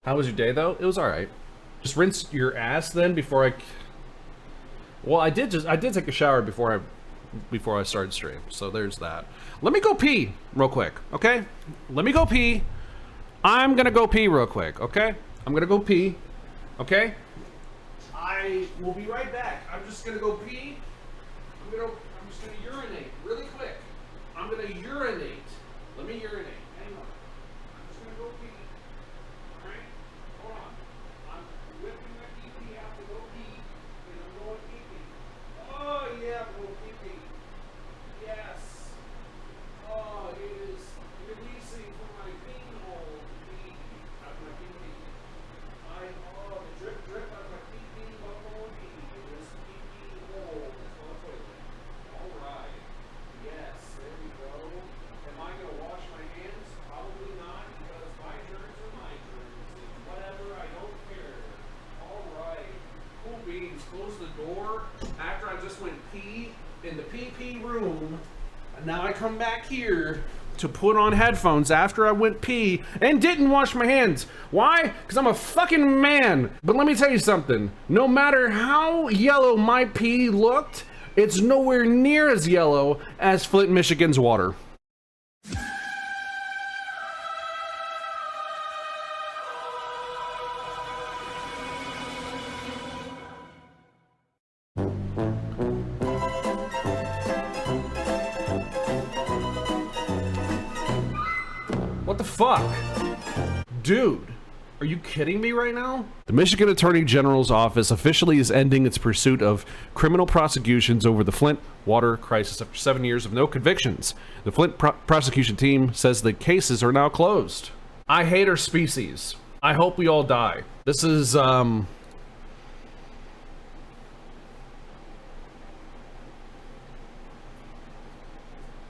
How was your day though? It was all right. Just rinse your ass then before I. Well, I did take a shower before I started stream. So there's that. Let me go pee real quick, okay? Let me go pee. I'm gonna go pee real quick, okay? I'm gonna go pee, okay? I will be right back. I'm just gonna go pee. I'm just gonna urinate really quick. I'm gonna urinate. Let me urinate. Hang on. I'm just gonna go pee. Alright? Hold on. I'm whipping my pee out to go pee. And I'm going pee. Oh yeah, I'm going pee. Yes. Oh, it is releasing from my bean hole. Pee. Out of my pee. Oh, the drip out of my pee. Buffalo pee. It is pee hole. It's on the toilet. Alright. Yes, there we go. Am I going to wash my hands? Probably not, because my germs are my germs. And whatever, I don't care. Alright. Cool beans. Close the door after I just went pee in the pee room. And now I come back here to put on headphones after I went pee and didn't wash my hands. Why? Because I'm a fucking man. But let me tell you something. No matter how yellow my pee looked, it's nowhere near as yellow as Flint, Michigan's water. What the fuck? Dude, are you kidding me right now? The Michigan Attorney General's office officially is ending its pursuit of criminal prosecutions over the Flint Water Crisis after 7 years of no convictions. The Flint prosecution team says the cases are now closed. I hate our species. I hope we all die. This is,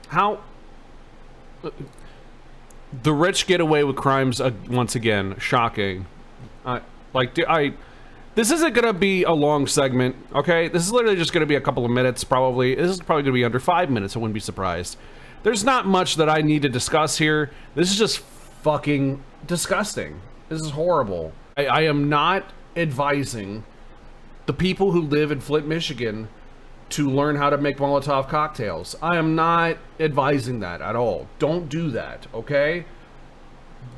how... The rich get away with crimes once again. Shocking. This isn't gonna be a long segment, okay? This is literally just gonna be a couple of minutes, probably. This is probably gonna be under 5 minutes, I wouldn't be surprised. There's not much that I need to discuss here. This is just fucking disgusting. This is horrible. I am not advising the people who live in Flint, Michigan to learn how to make Molotov cocktails. I am not advising that at all. Don't do that, okay?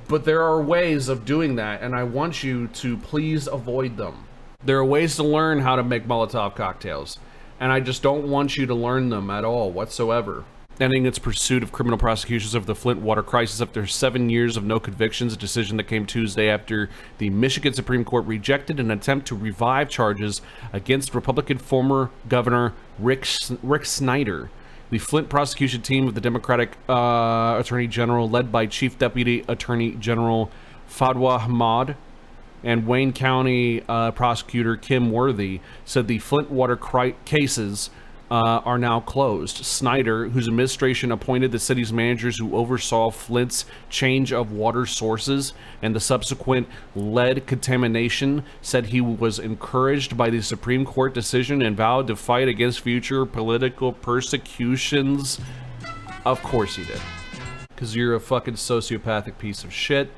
But there are ways of doing that, and I want you to please avoid them. There are ways to learn how to make Molotov cocktails, and I just don't want you to learn them at all whatsoever. Ending its pursuit of criminal prosecutions of the Flint Water Crisis after 7 years of no convictions, a decision that came Tuesday after the Michigan Supreme Court rejected an attempt to revive charges against Republican former Governor Rick Snyder. The Flint prosecution team of the Democratic Attorney General, led by Chief Deputy Attorney General Fadwa Hamad and Wayne County Prosecutor Kim Worthy, said the Flint water cases are now closed. Snyder, whose administration appointed the city's managers who oversaw Flint's change of water sources and the subsequent lead contamination, said he was encouraged by the Supreme Court decision and vowed to fight against future political persecutions. Of course he did. Because you're a fucking sociopathic piece of shit,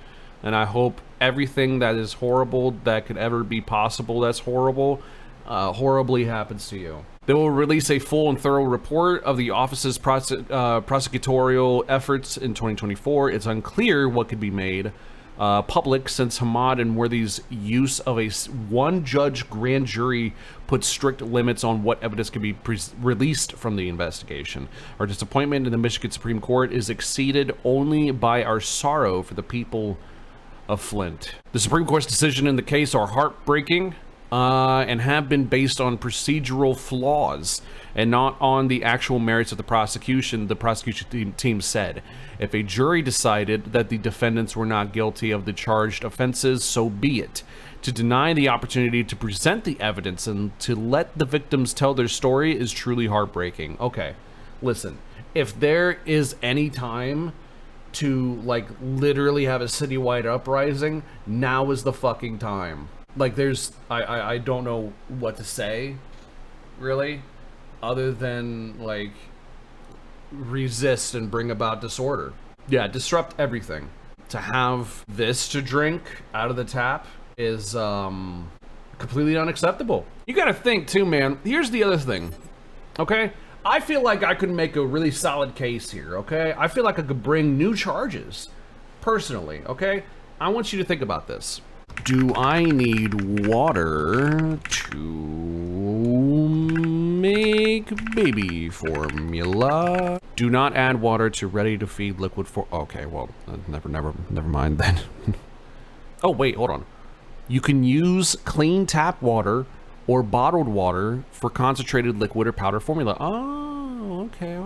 and I hope everything that is horrible that could ever be possible that's horrible, horribly happens to you. They will release a full and thorough report of the office's prosecutorial efforts in 2024. It's unclear what could be made public since Hamad and Worthy's use of a one-judge grand jury put strict limits on what evidence can be released from the investigation. Our disappointment in the Michigan Supreme Court is exceeded only by our sorrow for the people of Flint. The Supreme Court's decision in the case are heartbreaking, and have been based on procedural flaws and not on the actual merits of the prosecution, the prosecution team said. If a jury decided that the defendants were not guilty of the charged offenses, so be it. To deny the opportunity to present the evidence and to let the victims tell their story is truly heartbreaking. Okay, listen, if there is any time to, like, literally have a citywide uprising, now is the fucking time. Like, I don't know what to say, really, other than, like, resist and bring about disorder. Yeah, disrupt everything. to have this to drink out of the tap is completely unacceptable. You gotta think too, man. Here's the other thing, okay? I feel like I could make a really solid case here, okay? I feel like I could bring new charges, personally, okay? I want you to think about this. Do I need water to make baby formula? Do not add water to ready-to-feed liquid for... Okay, well, never mind then. Oh, wait, hold on. You can use clean tap water or bottled water for concentrated liquid or powder formula. Oh, okay.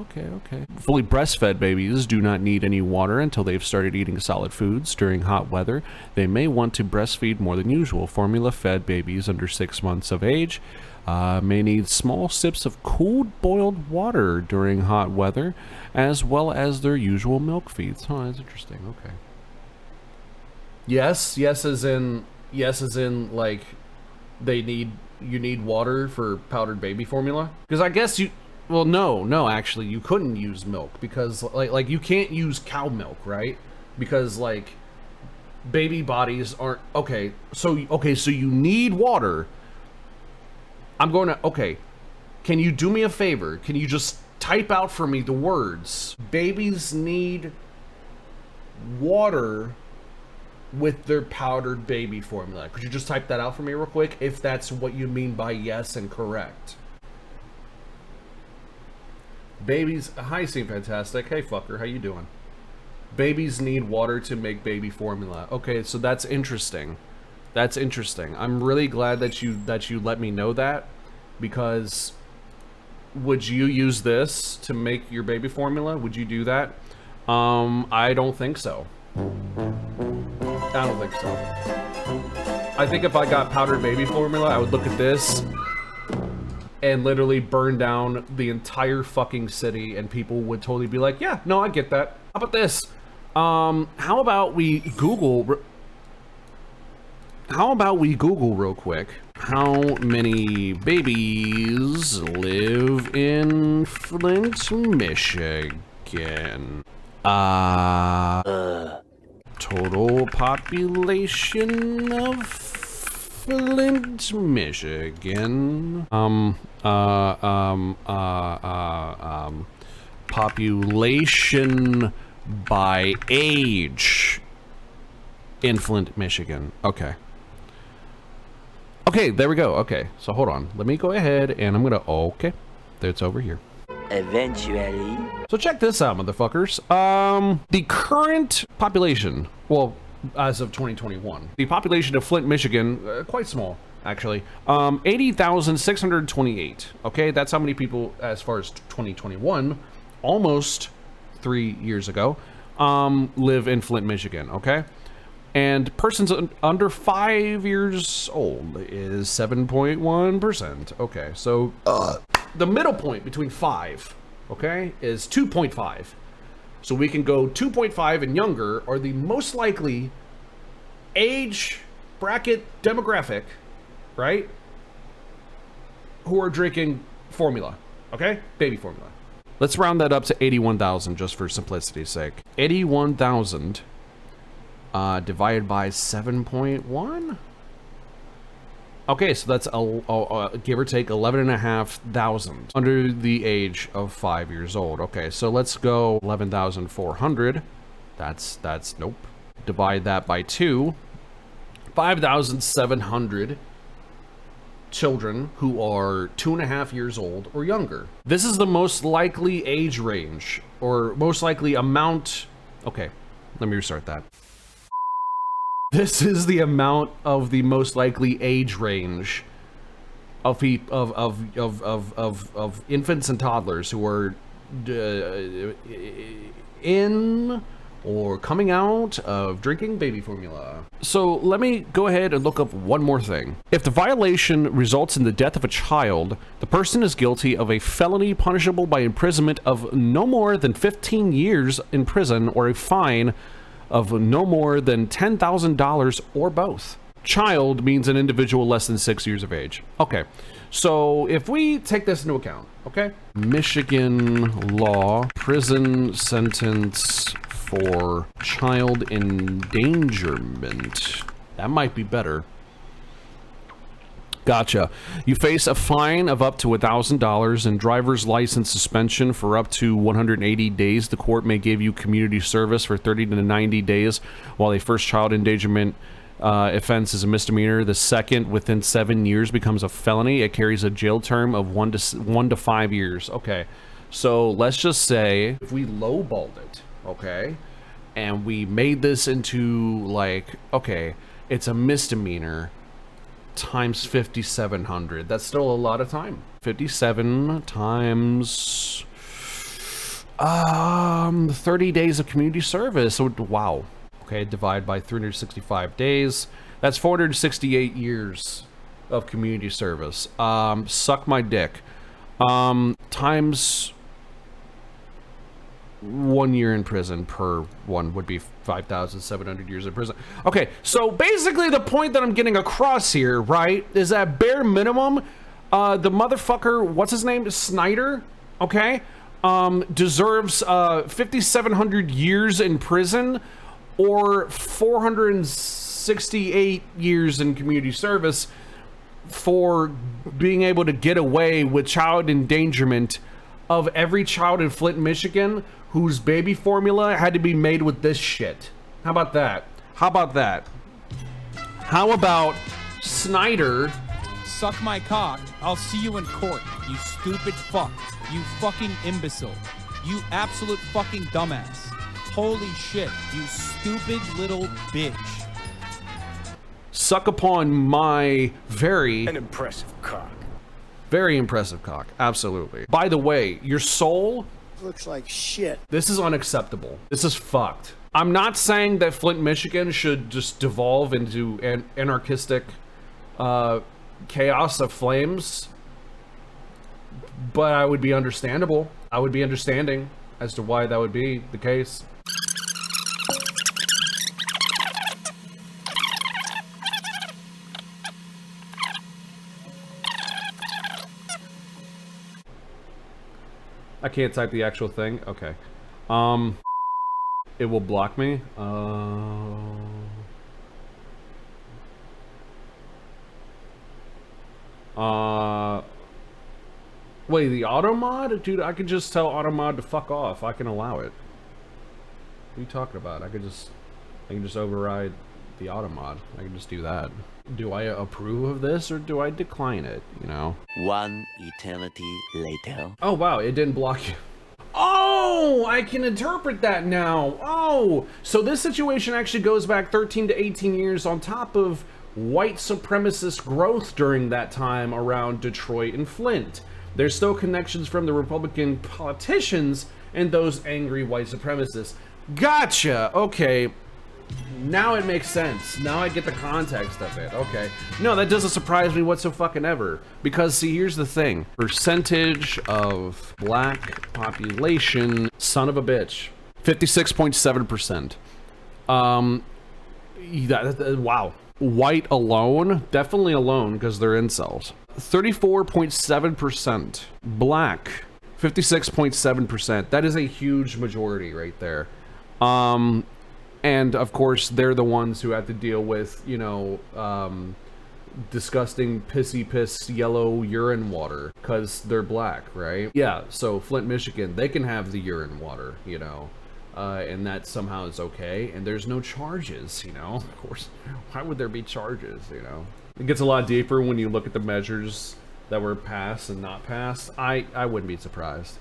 Fully breastfed babies do not need any water until they've started eating solid foods. During hot weather, they may want to breastfeed more than usual. Formula-fed babies under 6 months of age may need small sips of cooled boiled water during hot weather, as well as their usual milk feeds. Oh, that's interesting. Okay. Yes as in like you need water for powdered baby formula? Because I guess well, no, actually, you couldn't use milk because like you can't use cow milk, right? Because like baby bodies aren't okay. So you need water. Okay. Can you do me a favor? Can you just type out for me the words babies need water with their powdered baby formula? Could you just type that out for me real quick if that's what you mean by yes and correct? Babies, hi, Seem Fantastic. Hey, fucker, how you doing? Babies need water to make baby formula. Okay, so that's interesting. That's interesting. I'm really glad that you let me know that, because would you use this to make your baby formula? Would you do that? I don't think so. I don't think so. I think if I got powdered baby formula, I would look at this and literally burn down the entire fucking city, and people would totally be like, yeah, no, I get that. How about this? How about we Google real quick? How many babies live in Flint, Michigan? Total population of Flint, Michigan. Population by age in Flint, Michigan. Okay. Okay, there we go. Okay, so hold on. Let me go ahead and I'm gonna, okay, it's over here. Eventually. So check this out, motherfuckers. The current population, well, as of 2021, the population of Flint, Michigan, quite small, actually, 80,628. Okay, that's how many people, as far as 2021, almost 3 years ago, live in Flint, Michigan. Okay, and persons under 5 years old is 7.1%. Okay, so the middle point between 5, okay, is 2.5. So we can go 2.5 and younger are the most likely age bracket demographic, right? Who are drinking formula, okay? Baby formula. Let's round that up to 81,000 just for simplicity's sake. 81,000 divided by 7.1. Okay, so that's give or take 11,500 under the age of 5 years old. Okay, so let's go 11,400. That's nope. Divide that by 2. 5,700 children who are 2.5 years old or younger. This is the most likely age range, or most likely amount. Okay, let me restart that. This is the amount of the most likely age range of infants and toddlers who are in or coming out of drinking baby formula. So let me go ahead and look up one more thing. If the violation results in the death of a child, the person is guilty of a felony punishable by imprisonment of no more than 15 years in prison or a fine of no more than $10,000 or both. Child means an individual less than 6 years of age. Okay, so if we take this into account, okay? Michigan law, prison sentence for child endangerment. That might be better. Gotcha. You face a fine of up to $1,000 and driver's license suspension for up to 180 days. The court may give you community service for 30 to 90 days, while a first child endangerment offense is a misdemeanor. The second, within 7 years, becomes a felony. It carries a jail term of 1 to 5 years. Okay, so let's just say if we lowballed it, okay, and we made this into like, okay, it's a misdemeanor times 5,700. That's still a lot of time. 57 times 30 days of community service. So wow. Okay, divide by 365 days. That's 468 years of community service. Suck my dick. Times 1 year in prison per one would be 5,700 years in prison. Okay, so basically the point that I'm getting across here, right, is that bare minimum, the motherfucker, what's his name, Snyder, okay, deserves 5,700 years in prison or 468 years in community service for being able to get away with child endangerment of every child in Flint, Michigan whose baby formula had to be made with this shit. How about that? How about that? How about Snyder? Suck my cock. I'll see you in court, you stupid fuck. You fucking imbecile. You absolute fucking dumbass. Holy shit, you stupid little bitch. Suck upon my An impressive cock. very impressive cock. Absolutely. By the way, your soul Looks like shit. This is unacceptable. This is fucked. I'm not saying that Flint, Michigan should just devolve into an anarchistic chaos of flames, but I would be understandable. I would be understanding as to why that would be the case. I can't type the actual thing. Okay. It will block me. Wait, the auto mod? Dude, I could just tell auto mod to fuck off. I can allow it. What are you talking about? I can just override the auto mod. I can just do that. Do I approve of this or do I decline it, you know? One eternity later. Oh, wow, it didn't block you. Oh, I can interpret that now. Oh, so this situation actually goes back 13 to 18 years on top of white supremacist growth during that time around Detroit and Flint. There's still connections from the Republican politicians and those angry white supremacists. Gotcha. Okay. Now it makes sense. Now I get the context of it. Okay. No, that doesn't surprise me whatsoever. Because, see, here's the thing. Percentage of black population, son of a bitch. 56.7%. Wow. White alone? Definitely alone, because they're incels. 34.7%. Black. 56.7%. That is a huge majority right there. And of course, they're the ones who have to deal with, you know, disgusting pissy piss yellow urine water because they're black, right? Yeah, so Flint, Michigan, they can have the urine water, you know, and that somehow is okay. And there's no charges, you know, of course. Why would there be charges, you know? It gets a lot deeper when you look at the measures that were passed and not passed. I wouldn't be surprised.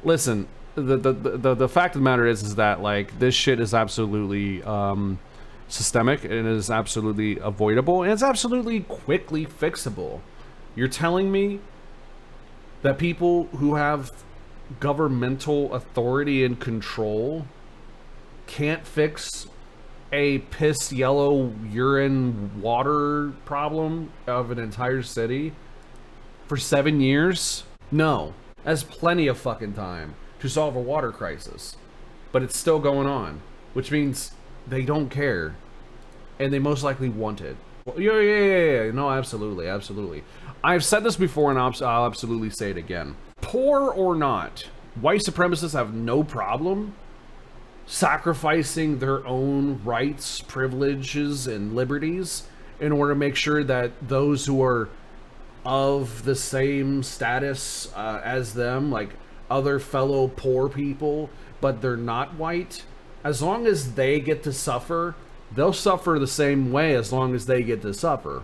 Listen. The fact of the matter is that like this shit is absolutely systemic and is absolutely avoidable and it's absolutely quickly fixable. You're telling me that people who have governmental authority and control can't fix a piss yellow urine water problem of an entire city for 7 years? No, that's plenty of fucking time to solve a water crisis, but it's still going on, which means they don't care, and they most likely want it. Well, yeah. No, absolutely. I've said this before, and I'll absolutely say it again. Poor or not, white supremacists have no problem sacrificing their own rights, privileges, and liberties in order to make sure that those who are of the same status as them, like other fellow poor people, but they're not white, as long as they get to suffer, they'll suffer the same way as long as they get to suffer.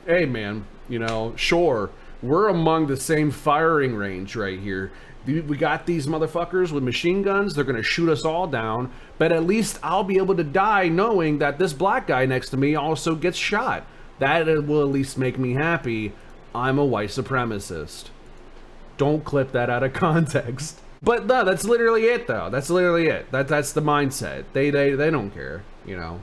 Hey man, you know, sure, we're among the same firing range right here. We got these motherfuckers with machine guns, they're gonna shoot us all down, but at least I'll be able to die knowing that this black guy next to me also gets shot. That will at least make me happy. I'm a white supremacist. Don't clip that out of context. But no, that's literally it though. That's literally it. That's the mindset. They don't care, you know.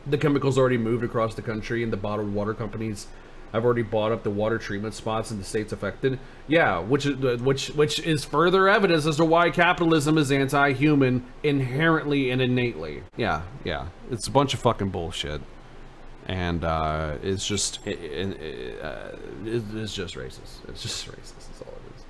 The chemicals already moved across the country, and the bottled water companies have already bought up the water treatment spots in the states affected. Yeah, which is further evidence as to why capitalism is anti-human inherently and innately. Yeah, it's a bunch of fucking bullshit, and it's just it's just racist. It's just racist. That's all it is.